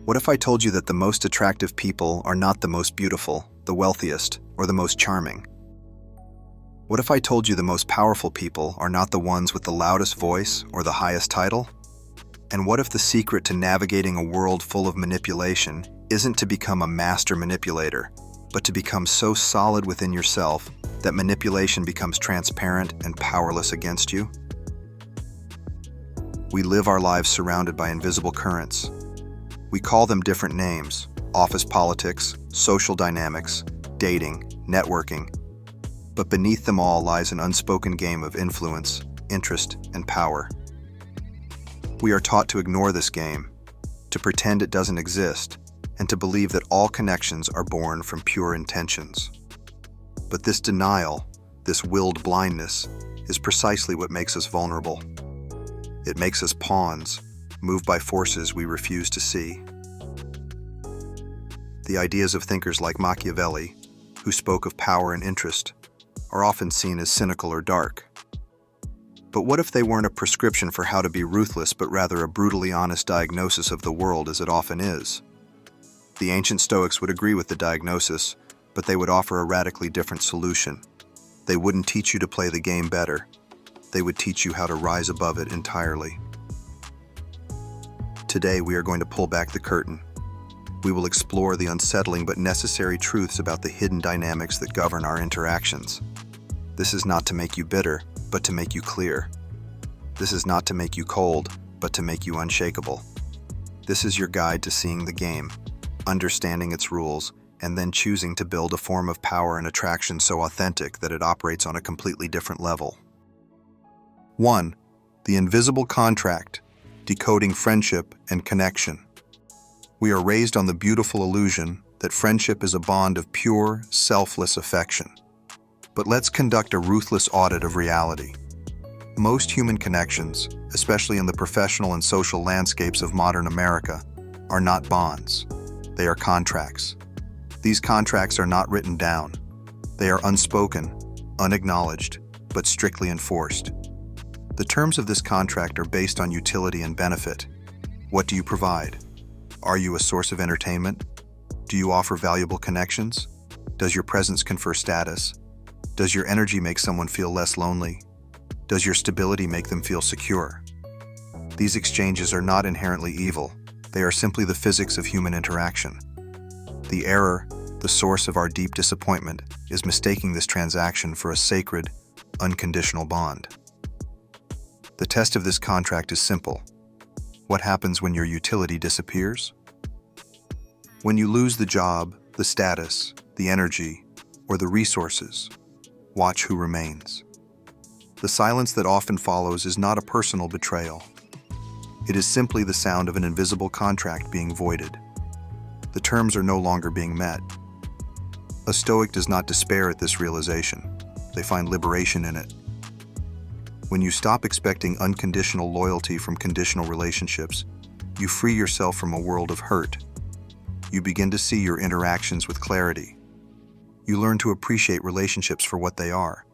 What if I told you that the most attractive people are not the most beautiful, the wealthiest, or the most charming? What if I told you the most powerful people are not the ones with the loudest voice or the highest title? And what if the secret to navigating a world full of manipulation isn't to become a master manipulator, but to become so solid within yourself that manipulation becomes transparent and powerless against you? We live our lives surrounded by invisible currents. We call them different names: office politics, social dynamics, dating, networking. But beneath them all lies an unspoken game of influence, interest, and power. We are taught to ignore this game, to pretend it doesn't exist, and to believe that all connections are born from pure intentions. But this denial, this willed blindness, is precisely what makes us vulnerable. It makes us pawns, moved by forces we refuse to see. The ideas of thinkers like Machiavelli, who spoke of power and interest, are often seen as cynical or dark. But what if they weren't a prescription for how to be ruthless, but rather a brutally honest diagnosis of the world as it often is? The ancient Stoics would agree with the diagnosis, but they would offer a radically different solution. They wouldn't teach you to play the game better. They would teach you how to rise above it entirely. Today, we are going to pull back the curtain. We will explore the unsettling but necessary truths about the hidden dynamics that govern our interactions. This is not to make you bitter, but to make you clear. This is not to make you cold, but to make you unshakable. This is your guide to seeing the game, understanding its rules, and then choosing to build a form of power and attraction so authentic that it operates on a completely different level. 1. The invisible contract, decoding friendship and connection. We are raised on the beautiful illusion that friendship is a bond of pure, selfless affection. But let's conduct a ruthless audit of reality. Most human connections, especially in the professional and social landscapes of modern America, are not bonds. They are contracts. These contracts are not written down. They are unspoken, unacknowledged, but strictly enforced. The terms of this contract are based on utility and benefit. What do you provide? Are you a source of entertainment? Do you offer valuable connections? Does your presence confer status? Does your energy make someone feel less lonely? Does your stability make them feel secure? These exchanges are not inherently evil. They are simply the physics of human interaction. The error, the source of our deep disappointment, is mistaking this transaction for a sacred, unconditional bond. The test of this contract is simple. What happens when your utility disappears? When you lose the job, the status, the energy, or the resources, watch who remains. The silence that often follows is not a personal betrayal. It is simply the sound of an invisible contract being voided. The terms are no longer being met. A Stoic does not despair at this realization. They find liberation in it. When you stop expecting unconditional loyalty from conditional relationships, you free yourself from a world of hurt. You begin to see your interactions with clarity. You learn to appreciate relationships for what they are,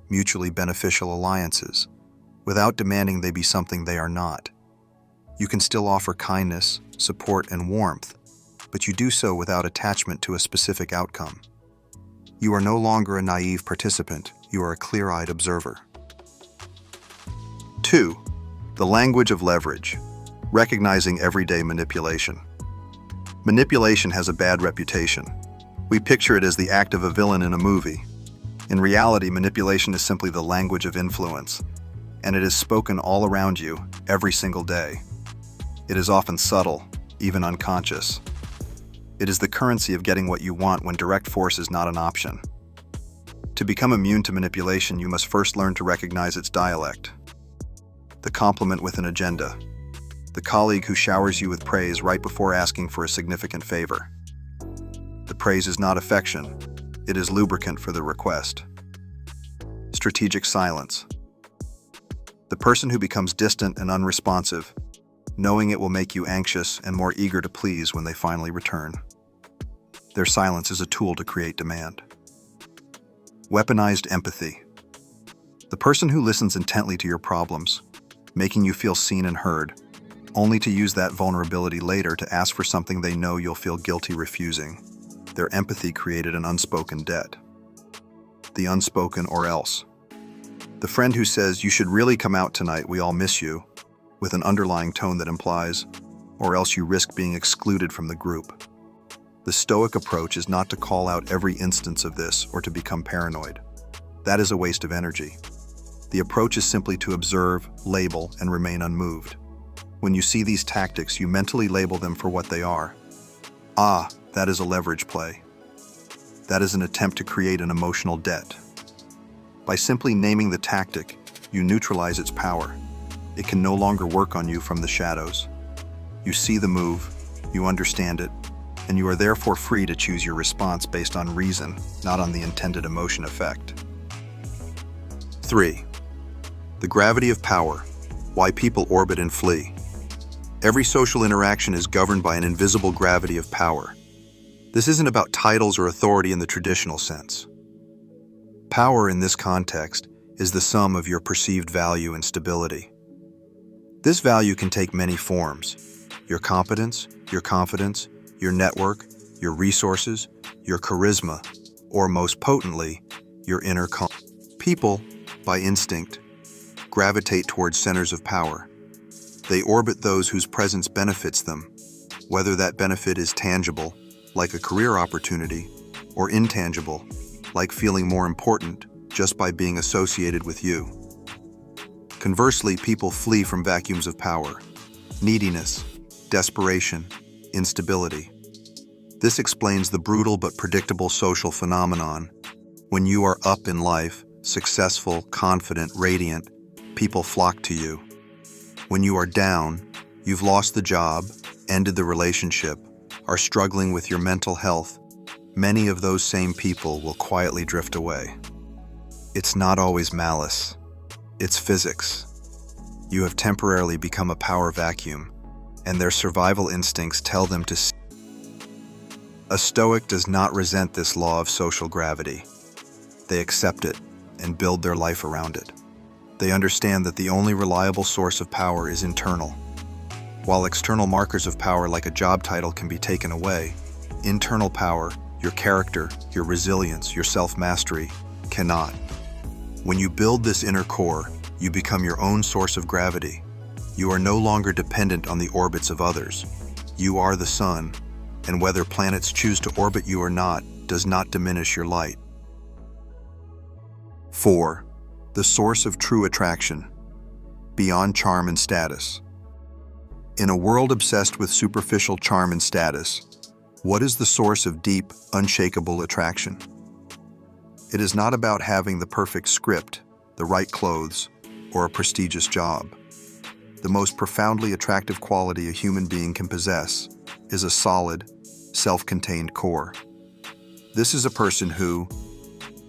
mutually beneficial alliances, without demanding they be something they are not. You can still offer kindness, support, and warmth, but you do so without attachment to a specific outcome. You are no longer a naive participant, you are a clear-eyed observer. 2. The language of leverage, recognizing everyday manipulation. Manipulation has a bad reputation. We picture it as the act of a villain in a movie. In reality, manipulation is simply the language of influence, and it is spoken all around you, every single day. It is often subtle, even unconscious. It is the currency of getting what you want when direct force is not an option. To become immune to manipulation, you must first learn to recognize its dialect. The compliment with an agenda. The colleague who showers you with praise right before asking for a significant favor. The praise is not affection, it is lubricant for the request. Strategic silence. The person who becomes distant and unresponsive, knowing it will make you anxious and more eager to please when they finally return. Their silence is a tool to create demand. Weaponized empathy. The person who listens intently to your problems, making you feel seen and heard, only to use that vulnerability later to ask for something they know you'll feel guilty refusing. Their empathy created an unspoken debt. The unspoken or else. The friend who says, "You should really come out tonight, we all miss you," with an underlying tone that implies, "or else you risk being excluded from the group." The Stoic approach is not to call out every instance of this or to become paranoid. That is a waste of energy. The approach is simply to observe, label, and remain unmoved. When you see these tactics, you mentally label them for what they are. Ah, that is a leverage play. That is an attempt to create an emotional debt. By simply naming the tactic, you neutralize its power. It can no longer work on you from the shadows. You see the move, you understand it, and you are therefore free to choose your response based on reason, not on the intended emotion effect. 3. The gravity of power. Why people orbit and flee. Every social interaction is governed by an invisible gravity of power. This isn't about titles or authority in the traditional sense. Power in this context is the sum of your perceived value and stability. This value can take many forms: your competence, your confidence, your network, your resources, your charisma, or most potently, your inner calm. People, by instinct, gravitate towards centers of power. They orbit those whose presence benefits them, whether that benefit is tangible, like a career opportunity, or intangible, like feeling more important just by being associated with you. Conversely, people flee from vacuums of power, neediness, desperation, instability. This explains the brutal but predictable social phenomenon. When you are up in life, successful, confident, radiant, people flock to you. When you are down, you've lost the job, ended the relationship, are struggling with your mental health, many of those same people will quietly drift away. It's not always malice. It's physics. You have temporarily become a power vacuum, and their survival instincts tell them to cease. A Stoic does not resent this law of social gravity. They accept it and build their life around it. They understand that the only reliable source of power is internal. While external markers of power like a job title can be taken away, internal power, your character, your resilience, your self-mastery, cannot. When you build this inner core, you become your own source of gravity. You are no longer dependent on the orbits of others. You are the sun, and whether planets choose to orbit you or not does not diminish your light. 4. The source of true attraction, beyond charm and status. In a world obsessed with superficial charm and status, what is the source of deep, unshakable attraction? It is not about having the perfect script, the right clothes, or a prestigious job. The most profoundly attractive quality a human being can possess is a solid, self-contained core. This is a person who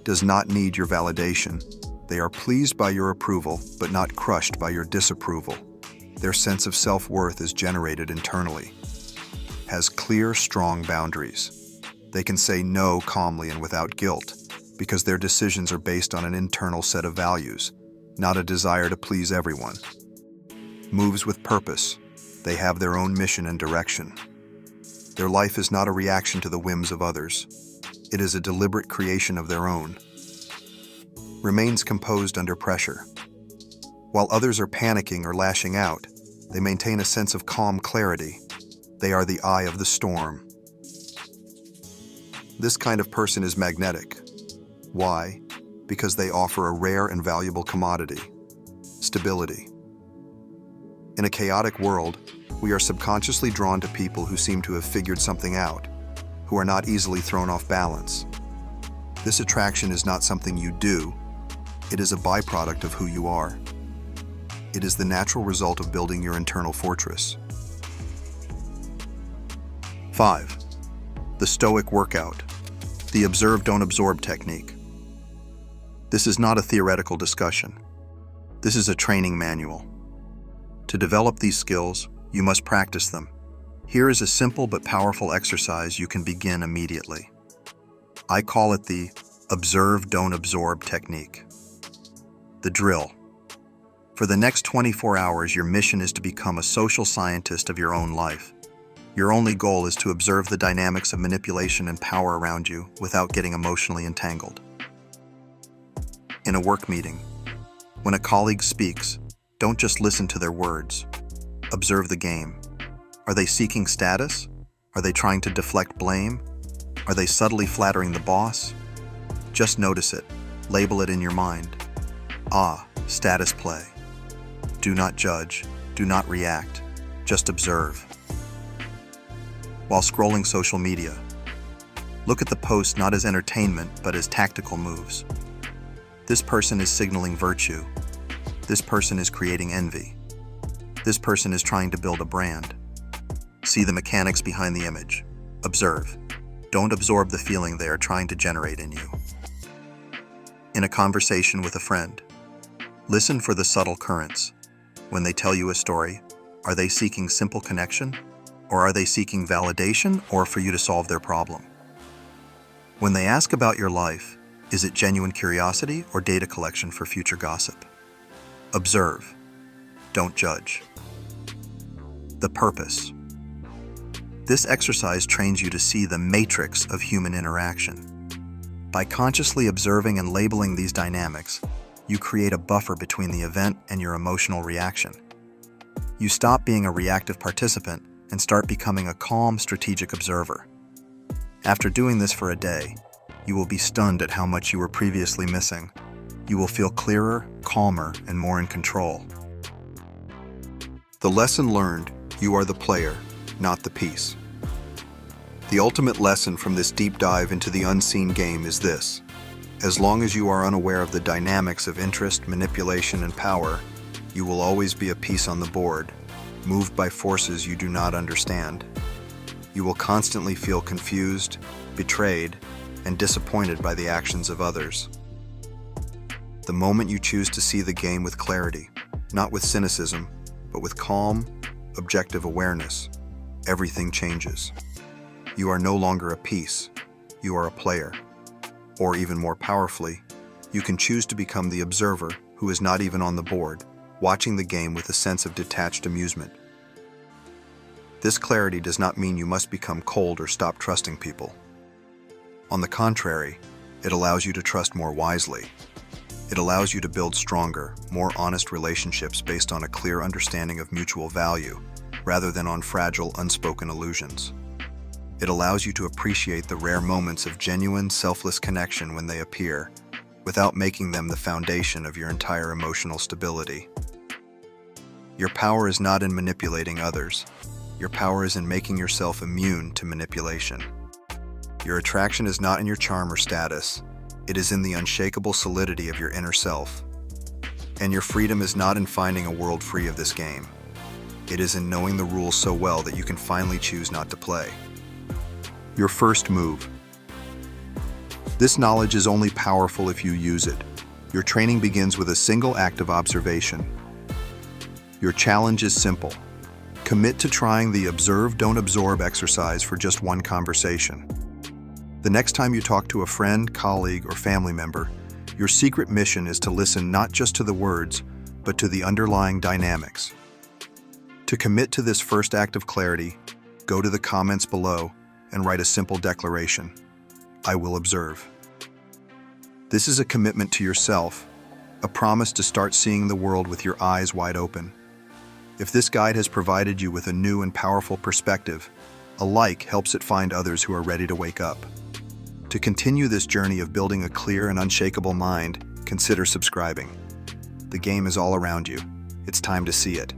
does not need your validation. They are pleased by your approval, but not crushed by your disapproval. Their sense of self-worth is generated internally, has clear, strong boundaries. They can say no calmly and without guilt, because their decisions are based on an internal set of values, not a desire to please everyone. Moves with purpose. They have their own mission and direction. Their life is not a reaction to the whims of others. It is a deliberate creation of their own. Remains composed under pressure. While others are panicking or lashing out, they maintain a sense of calm clarity. They are the eye of the storm. This kind of person is magnetic. Why? Because they offer a rare and valuable commodity: stability. In a chaotic world, we are subconsciously drawn to people who seem to have figured something out, who are not easily thrown off balance. This attraction is not something you do. It is a byproduct of who you are. It is the natural result of building your internal fortress. 5. The Stoic workout, the observe don't absorb technique. This is not a theoretical discussion. This is a training manual. To develop these skills, you must practice them. Here is a simple but powerful exercise you can begin immediately. I call it the observe don't absorb technique. The drill. For the next 24 hours, your mission is to become a social scientist of your own life. Your only goal is to observe the dynamics of manipulation and power around you without getting emotionally entangled. In a work meeting, when a colleague speaks, don't just listen to their words. Observe the game. Are they seeking status? Are they trying to deflect blame? Are they subtly flattering the boss? Just notice it. Label it in your mind. Status play. Do not judge. Do not react. Just observe. While scrolling social media, look at the post not as entertainment, but as tactical moves. This person is signaling virtue. This person is creating envy. This person is trying to build a brand. See the mechanics behind the image. Observe. Don't absorb the feeling they are trying to generate in you. In a conversation with a friend, listen for the subtle currents. When they tell you a story, are they seeking simple connection? Or are they seeking validation or for you to solve their problem? When they ask about your life, is it genuine curiosity or data collection for future gossip? Observe. Don't judge. The purpose. This exercise trains you to see the matrix of human interaction. By consciously observing and labeling these dynamics, you create a buffer between the event and your emotional reaction. You stop being a reactive participant and start becoming a calm, strategic observer. After doing this for a day, you will be stunned at how much you were previously missing. You will feel clearer, calmer, and more in control. The lesson learned: you are the player, not the piece. The ultimate lesson from this deep dive into the unseen game is this: as long as you are unaware of the dynamics of interest, manipulation, and power, you will always be a piece on the board, moved by forces you do not understand. You will constantly feel confused, betrayed, and disappointed by the actions of others. The moment you choose to see the game with clarity, not with cynicism, but with calm, objective awareness, everything changes. You are no longer a piece, you are a player. Or even more powerfully, you can choose to become the observer who is not even on the board, watching the game with a sense of detached amusement. This clarity does not mean you must become cold or stop trusting people. On the contrary, it allows you to trust more wisely. It allows you to build stronger, more honest relationships based on a clear understanding of mutual value, rather than on fragile, unspoken illusions. It allows you to appreciate the rare moments of genuine, selfless connection when they appear, without making them the foundation of your entire emotional stability. Your power is not in manipulating others. Your power is in making yourself immune to manipulation. Your attraction is not in your charm or status. It is in the unshakable solidity of your inner self. And your freedom is not in finding a world free of this game. It is in knowing the rules so well that you can finally choose not to play. Your first move. This knowledge is only powerful if you use it. Your training begins with a single act of observation. Your challenge is simple. Commit to trying the observe, don't absorb exercise for just one conversation. The next time you talk to a friend, colleague, or family member, your secret mission is to listen not just to the words, but to the underlying dynamics. To commit to this first act of clarity, go to the comments below and write a simple declaration. I will observe. This is a commitment to yourself, a promise to start seeing the world with your eyes wide open. If this guide has provided you with a new and powerful perspective, a like helps it find others who are ready to wake up. To continue this journey of building a clear and unshakable mind, consider subscribing. The game is all around you. It's time to see it.